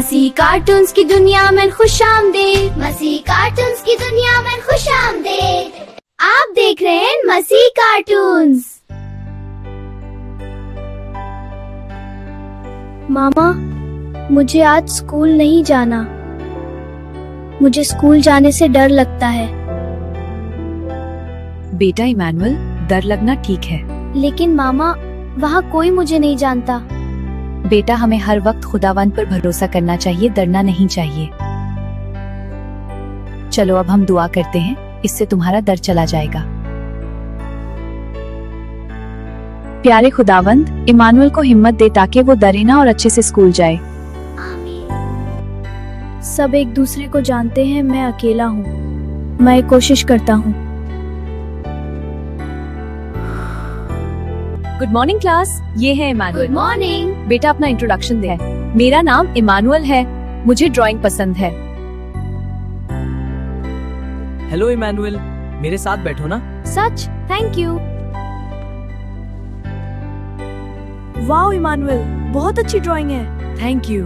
मसी cartoons की दुनिया में खुशामदीद। मसी कार्टून्स की दुनिया में खुशामदीद। आप देख रहे हैं मसी कार्टून्स। मामा, मुझे आज स्कूल नहीं जाना। मुझे स्कूल जाने से डर लगता है। बेटा इमैनुअल, डर लगना ठीक है, लेकिन मामा, वहाँ कोई मुझे नहीं जानता। बेटा हमें हर वक्त खुदावंद पर भरोसा करना चाहिए, डरना नहीं चाहिए। चलो अब हम दुआ करते हैं, इससे तुम्हारा डर चला जाएगा। प्यारे खुदावंद, इमैनुअल को हिम्मत दे ताकि वो डरे ना और अच्छे से स्कूल जाए। सब एक दूसरे को जानते हैं, मैं अकेला हूँ। मैं कोशिश करता हूँ। गुड मॉर्निंग क्लास, ये है इमैनुअल। Good morning. बेटा अपना इंट्रोडक्शन दे। मेरा नाम इमैनुअल है, मुझे ड्राइंग पसंद है। हेलो इमैनुअल, मेरे साथ बैठो ना। सच? Thank you. वाओ इमैनुअल, बहुत अच्छी ड्राइंग है। Thank you.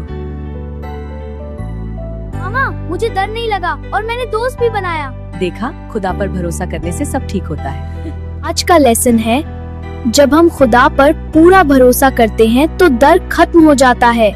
मामा, मुझे डर नहीं लगा और मैंने दोस्त भी बनाया। देखा, खुदा पर भरोसा करने से सब ठीक होता है। आज का लेसन है, जब हम खुदा पर पूरा भरोसा करते हैं तो डर खत्म हो जाता है।